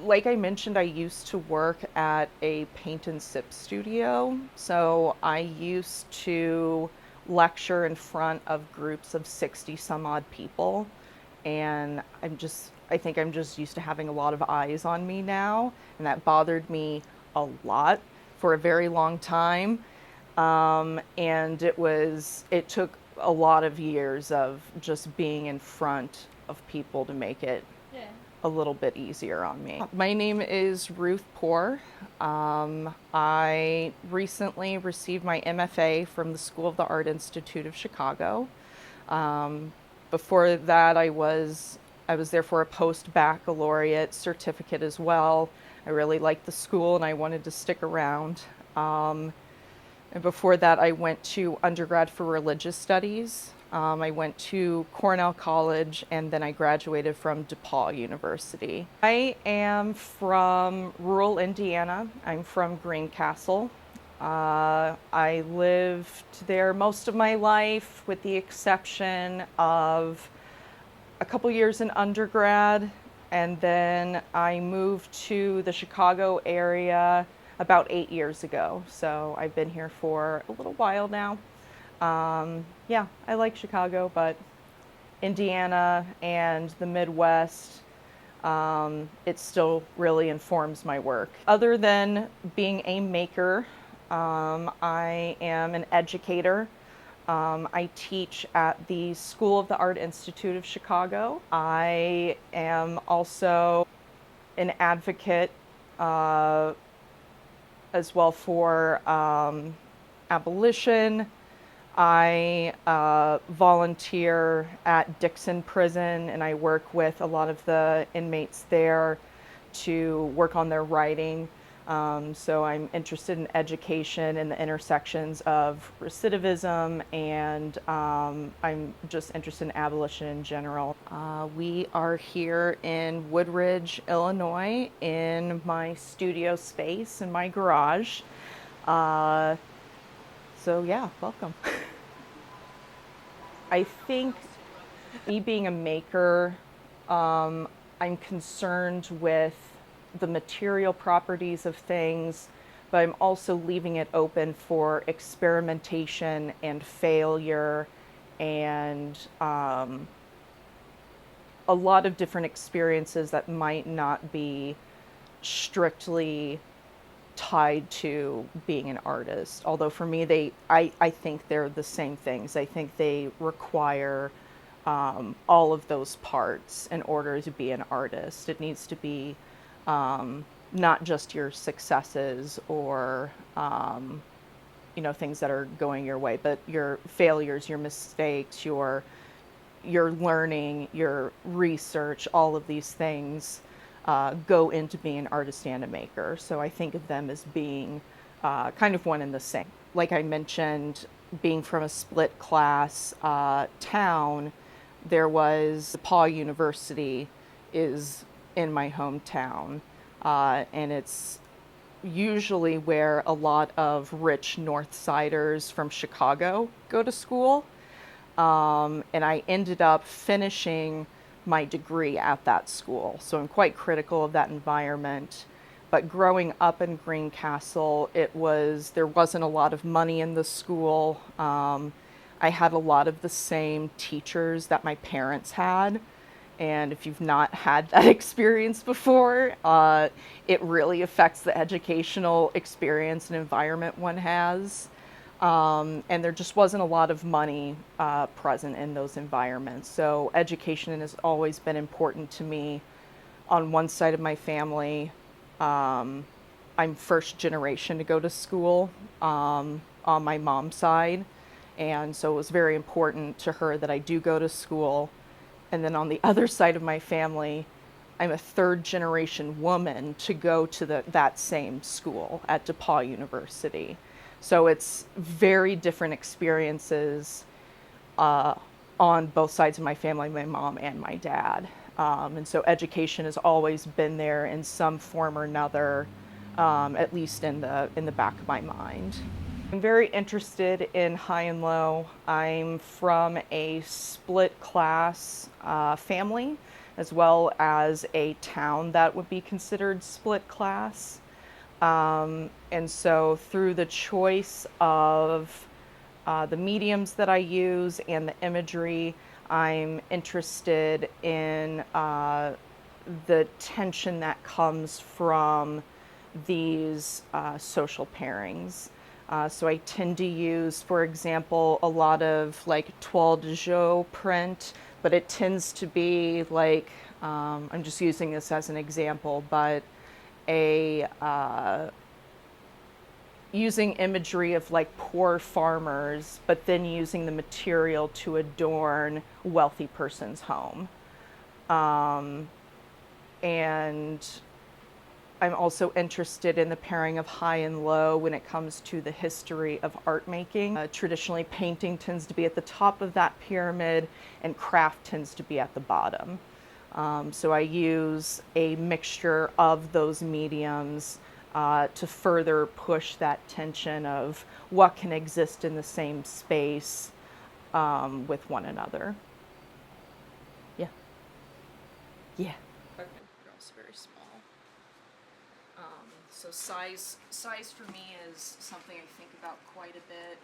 Like I mentioned, I used to work at a paint and sip studio. So I used to lecture in front of groups of 60 some odd people. And I think I'm just used to having a lot of eyes on me now. And that bothered me a lot for a very long time. And it took a lot of years of just being in front of people to make it Yeah. a little bit easier on me. My name is Ruth Poor. I recently received my MFA from the School of the Art Institute of Chicago. Um, Before that, I was there for a post baccalaureate certificate as well. I really liked the school and I wanted to stick around. And before that, I went to undergrad for religious studies. I went to Cornell College and then I graduated from DePaul University. I am from rural Indiana. I'm from Greencastle. I lived there most of my life, with the exception of a couple years in undergrad, and then I moved to the Chicago area about 8 years ago. So I've been here for a little while now. Yeah, I like Chicago, but Indiana and the Midwest, it still really informs my work. Other than being a maker, I am an educator. I teach at the School of the Art Institute of Chicago. I am also an advocate uh, as well for abolition. I volunteer at Dixon Prison and I work with a lot of the inmates there to work on their writing. So I'm interested in education and the intersections of recidivism, and I'm just interested in abolition in general. We are here in Woodridge, Illinois, in my studio space in my garage. Uh, so yeah, welcome. I think me being a maker, I'm concerned with the material properties of things, but I'm also leaving it open for experimentation and failure and a lot of different experiences that might not be strictly tied to being an artist. Although for me, I think they're the same things. I think they require all of those parts in order to be an artist. It needs to be not just your successes or things that are going your way, but your failures, your mistakes, your learning, your research. All of these things go into being an artist and a maker. So I think of them as being kind of one and the same. Like I mentioned, being from a split class town, there was DePaul University is in my hometown, and it's usually where a lot of rich North Siders from Chicago go to school. And I ended up finishing my degree at that school. So I'm quite critical of that environment. But growing up in Greencastle, there wasn't a lot of money in the school. I had a lot of the same teachers that my parents had. And if you've not had that experience before, it really affects the educational experience and environment one has. And there just wasn't a lot of money present in those environments. So education has always been important to me. On one side of my family, I'm first generation to go to school on my mom's side. And so it was very important to her that I do go to school. And then on the other side of my family, I'm a third generation woman to go to that same school at DePaul University. So it's very different experiences uh, on both sides of my family, my mom and my dad. And so education has always been there in some form or another, at least in the back of my mind. I'm very interested in high and low. I'm from a split class family, as well as a town that would be considered split class. And so through the choice of the mediums that I use and the imagery, I'm interested in the tension that comes from these social pairings. So I tend to use, for example, a lot of like toile de jour print, but it tends to be like, I'm just using this as an example, but a using imagery of like poor farmers, but then using the material to adorn a wealthy person's home. And I'm also interested in the pairing of high and low when it comes to the history of art making. Traditionally, painting tends to be at the top of that pyramid, and craft tends to be at the bottom. So I use a mixture of those mediums to further push that tension of what can exist in the same space with one another. Yeah. Yeah. Okay. They're also very small. So size for me is something I think about quite a bit.